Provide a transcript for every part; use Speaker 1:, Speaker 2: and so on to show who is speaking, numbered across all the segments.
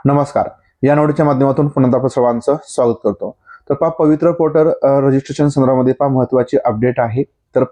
Speaker 1: नमस्कार. या नोडच्या माध्यमातून पुन्हा आपण सर्वांचं स्वागत करतो. तर पवित्र पोर्टल रजिस्ट्रेशन संदर्भामध्ये महत्त्वाची अपडेट आहे. तर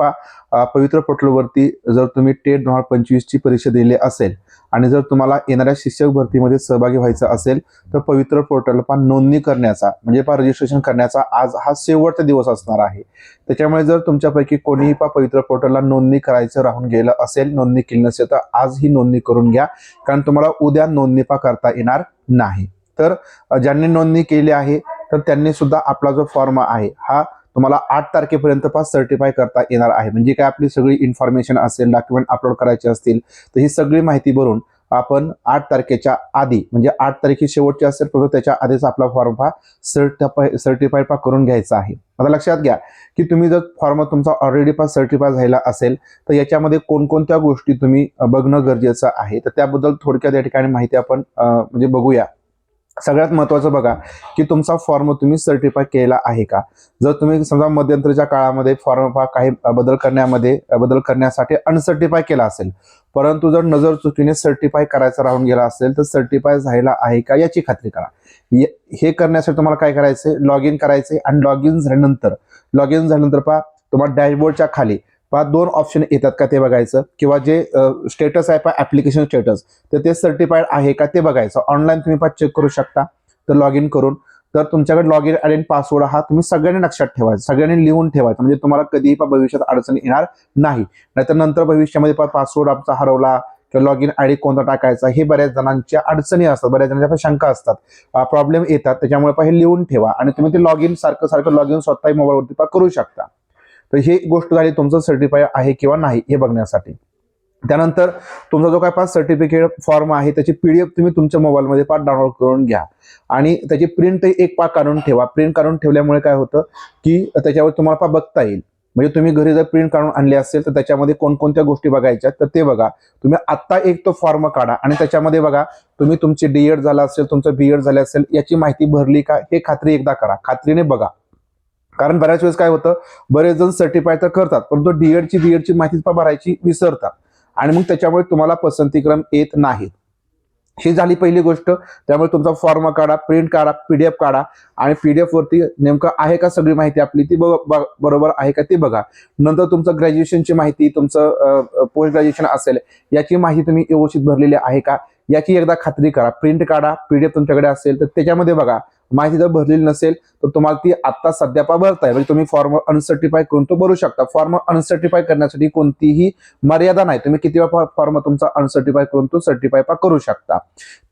Speaker 1: पवित्र पोर्टलवरती जर तुम्ही टेट 2025 ची परीक्षा दिली असेल आणि जर तुम्हाला येणाऱ्या शिक्षक भरतीमध्ये सहभागी व्हायचं असेल तर पवित्र पोर्टल नोंदणी करण्याचा म्हणजे रजिस्ट्रेशन करण्याचा आज हा शेवटचा दिवस असणार आहे. त्याच्यामुळे जर तुमच्यापैकी कोणीही पवित्र पोर्टलला नोंदणी करायचं राहून गेलं असेल, नोंदणी केली नसेल तर आज ही नोंदणी करून घ्या, कारण तुम्हाला उद्या नोंदणी करता येणार नाही. तर ज्यांनी नोंदणी केली आहे तर त्यांनी सुद्धा आपला जो फॉर्म आहे हा तुम्हाला 8 तारखेपर्यंत सर्टिफाय करता येणार आहे. म्हणजे काय आपली सगळी इन्फॉर्मेशन असेल, डॉक्युमेंट अपलोड करायचे असतील तर ही सगळी माहिती भरून आपण 8 तारखेच्या आधी म्हणजे 8 तारखे शेवटची असेल परंतु त्याच्या आधीच आपला फॉर्म सर्टिफाय करून घ्यायचा आहे. आता लक्षात घ्या की तुम्ही जर फॉर्म तुमचा ऑलरेडी सर्टिफाय झालेला असेल तर याच्यामध्ये कोणकोणत्या गोष्टी तुम्ही बघणं गरजेचं आहे. तर त्याबद्दल थोडक्यात या ठिकाणी माहिती आपण म्हणजे बघूया. सगळ्यात महत्त्वाचं बघा की तुमचा फॉर्म तुम्ही सर्टिफाय केला आहे का. जर तुम्ही समजा मध्यंतरीच्या काळामध्ये फॉर्म काही बदल करण्यासाठी अनसर्टिफाय केला असेल परंतु जर नजर चुकीने सर्टिफाय करायचा राहून गेला असेल तर सर्टिफाय झालेला आहे का याची खात्री करा. हे करण्यासाठी तुम्हाला काय करायचंय, लॉग इन करायचंय आणि लॉग इन झाल्यानंतर तुम्हाला डॅशबोर्डच्या खाली 2 ऑप्शन येतात का ते बघायचं, किंवा जे स्टेटस आहे ऍप्लिकेशन स्टेटस तर ते सर्टिफाईड आहे का ते बघायचं. ऑनलाईन तुम्ही चेक करू शकता तर लॉग इन करून. तर तुमच्याकडे लॉग इन आणि पासवर्ड हा तुम्ही सगळ्यांनी लक्षात ठेवायचा, सगळ्यांनी लिहून ठेवायचा, म्हणजे तुम्हाला कधीही भविष्यात अडचण येणार नाही. नाहीतर नंतर भविष्यामध्ये पासवर्ड आमचा हरवला किंवा लॉग इन आयडी कोणता टाकायचा हे बऱ्याच जणांच्या अडचणी असतात, बऱ्याच जणांच्या शंका असतात, प्रॉब्लेम येतात. त्याच्यामुळे हे लिहून ठेवा आणि तुम्ही ते लॉग इन सारखं लॉग इन स्वतःही मोबाईलवरती करू शकता. तर ही गोष्ट झाली तुमचं सर्टिफाय आहे किंवा नाही हे बघण्यासाठी. त्यानंतर तुमचा जो काय सर्टिफिकेट फॉर्म आहे त्याची पीडीएफ तुम्ही तुमच्या मोबाईलमध्ये डाउनलोड करून घ्या आणि त्याची प्रिंट एक काढून ठेवा. प्रिंट काढून ठेवल्यामुळे काय होतं की त्याच्यावर तुम्हाला बघता येईल. म्हणजे तुम्ही घरी जर प्रिंट काढून आणले असेल तर त्याच्यामध्ये कोणकोणत्या गोष्टी बघायच्या तर ते बघा. तुम्ही आत्ता एक तो फॉर्म काढा आणि त्याच्यामध्ये बघा तुम्ही तुमचे डीएड झाला असेल, तुमचं बीएड झालं असेल याची माहिती भरली का हे खात्री एकदा करा, खात्रीने बघा. कारण बऱ्याच वेळेस काय होतं, बरेच जण सर्टिफाय तर करतात परंतु डीएडची बीएडची माहिती भरायची विसरतात आणि मग त्याच्यामुळे तुम्हाला पसंतीक्रम येत नाहीत. ही झाली पहिली गोष्ट. त्यामुळे तुमचा फॉर्म काढा, प्रिंट काढा, पीडीएफ काढा आणि पीडीएफ वरती नेमकं आहे का सगळी माहिती आपली ती बरोबर आहे का ते बघा. नंतर तुमचं ग्रॅज्युएशनची माहिती, तुमचं पोस्ट ग्रॅज्युएशन असेल याची माहिती तुम्ही व्यवस्थित भरलेली आहे का याची एकदा खात्री करा. प्रिंट काढा, पीडीएफ तुमच्याकडे असेल तर त्याच्यामध्ये बघा. माहिती जर भरलेली नसेल तर तुम्हाला ती आता सध्या भरताय म्हणजे तुम्ही फॉर्म अनसर्टिफाय करून तो भरू शकता. फॉर्म अनसर्टिफाय करण्यासाठी कोणतीही मर्यादा नाही, तुम्ही किती वेळा फॉर्म तुमचा अनसर्टिफाय करून तो सर्टिफाय करू शकता.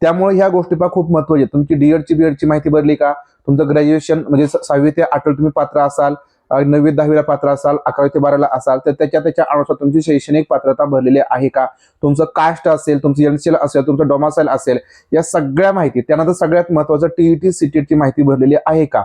Speaker 1: त्यामुळे ह्या गोष्टी खूप महत्त्वाची आहे. तुमची डीएडची बीएडची माहिती भरली का, तुमचं ग्रॅज्युएशन म्हणजे 6वी ते 8वी तुम्ही पात्र असाल, 9वी 10वीला पात्र असाल, 11वी ते 12ला असाल तर त्याच्या अनुसार तुमची शैक्षणिक पात्रता भरलेली आहे का, तुमचं कास्ट असेल, तुमचं एनसीएल असेल, तुमचं डोमासाईल असेल, या सगळ्या माहिती. त्यानंतर सगळ्यात महत्त्वाचं टीईटी सीटीची माहिती भरलेली आहे का.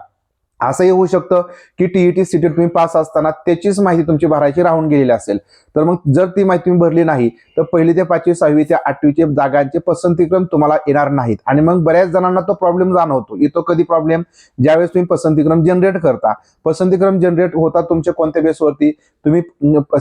Speaker 1: असंही होऊ शकतं की टीईटी सीटी तुम्ही पास असताना त्याचीच माहिती तुमची भरायची राहून गेलेली असेल तर मग जर ती माहिती तुम्ही भरली नाही तर 1ली ते 5वी, 6वी ते 8वीचे जागांचे पसंतीक्रम तुम्हाला येणार नाहीत आणि मग बऱ्याच जणांना तो प्रॉब्लेम जाणवतो. येतो कधी प्रॉब्लेम, ज्यावेळेस तुम्ही पसंतीक्रम जनरेट करता. पसंतीक्रम जनरेट होतात तुमच्या कोणत्या बेसवरती, तुम्ही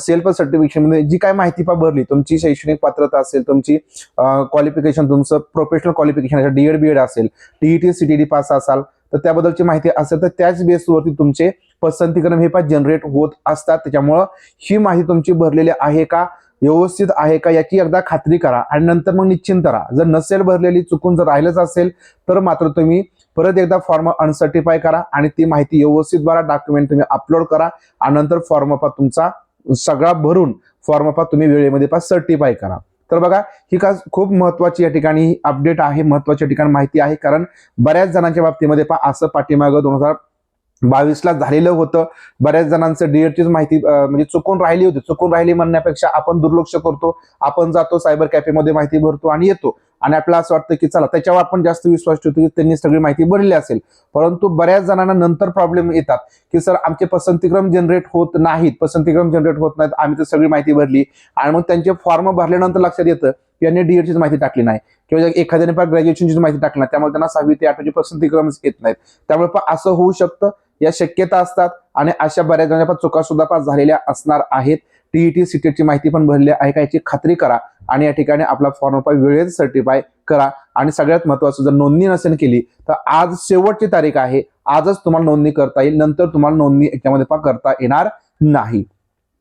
Speaker 1: सेल्फ सर्टिफिकेशन मध्ये जी काय माहिती भरली, तुमची शैक्षणिक पात्रता असेल, तुमची क्वालिफिकेशन, तुमचं प्रोफेशनल क्वालिफिकेशन डीएड बीएड असेल, टीईटी सीटीडी पास असाल तर त्याबद्दलची माहिती असेल तर त्याच बेसवरती तुमचे पसंतीक्रम हे जनरेट होत असतात. त्याच्यामुळं ही माहिती तुमची भरलेली आहे का, व्यवस्थित आहे का याची एकदा खात्री करा आणि नंतर मग निश्चिंत राहा. जर नसेल भरलेली, चुकून जर राहिलंच असेल तर मात्र तुम्ही परत एकदा फॉर्म अनसर्टिफाय करा आणि ती माहिती व्यवस्थित भरा, डॉक्युमेंट तुम्ही अपलोड करा आणि नंतर फॉर्म तुमचा सगळा भरून फॉर्म तुम्ही वेळेमध्ये सर्टिफाय करा. तर बघा ही खूप महत्वाची या ठिकाणी अपडेट आहे, महत्वाच्या ठिकाणी माहिती आहे. कारण बऱ्याच जणांच्या बाबतीमध्ये असं पाठीमागं 2022ला झालेलं होतं. बऱ्याच जणांचं डीएडचीच माहिती म्हणजे चुकून राहिली होती. चुकून राहिली म्हणण्यापेक्षा आपण दुर्लक्ष करतो, आपण जातो सायबर कॅफेमध्ये माहिती भरतो आणि येतो आणि आपल्याला असं वाटतं की चला त्याच्यावर आपण जास्त विश्वास ठेवतो की त्यांनी सगळी माहिती भरली असेल. परंतु बऱ्याच जणांना नंतर प्रॉब्लेम येतात की सर आमचे पसंतीक्रम जनरेट होत नाहीत, आम्ही तर सगळी माहिती भरली आणि मग त्यांचे फॉर्म भरल्यानंतर लक्षात येतं की यांनी डीएडचीच माहिती टाकली नाही किंवा एखाद्याने ग्रॅज्युएशनची माहिती टाकली नाही, त्यामुळे त्यांना 6वी ते 8वीचे पसंतीक्रमच येत नाहीत. त्यामुळे असं होऊ शकतं, या शक्यता असतात आणि अशा बऱ्याच जणांच्या चुका सुद्धा झालेल्या असणार आहेत. टीईटी सीटेटची माहिती भरली आहे का याची खात्री करा आणि या ठिकाणी आपला फॉर्म वेळेत सर्टिफाय करा. आणि सगळ्यात महत्त्वाचं, जर नोंदणी नसेल केली तर आज शेवटची तारीख आहे. आजच तुम्हाला नोंदणी करता येईल, नंतर तुम्हाला नोंदणी याच्यामध्ये करता येणार नाही.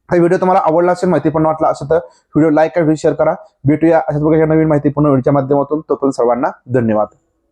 Speaker 1: हा व्हिडिओ तुम्हाला आवडला असेल, माहितीपूर्ण वाटला असेल तर व्हिडिओ लाईक करा, शेअर करा. भेटूया अशाच प्रकारच्या नवीन माहितीपूर्ण व्हिडिओच्या माध्यमातून. तोपर्यंत सर्वांना धन्यवाद.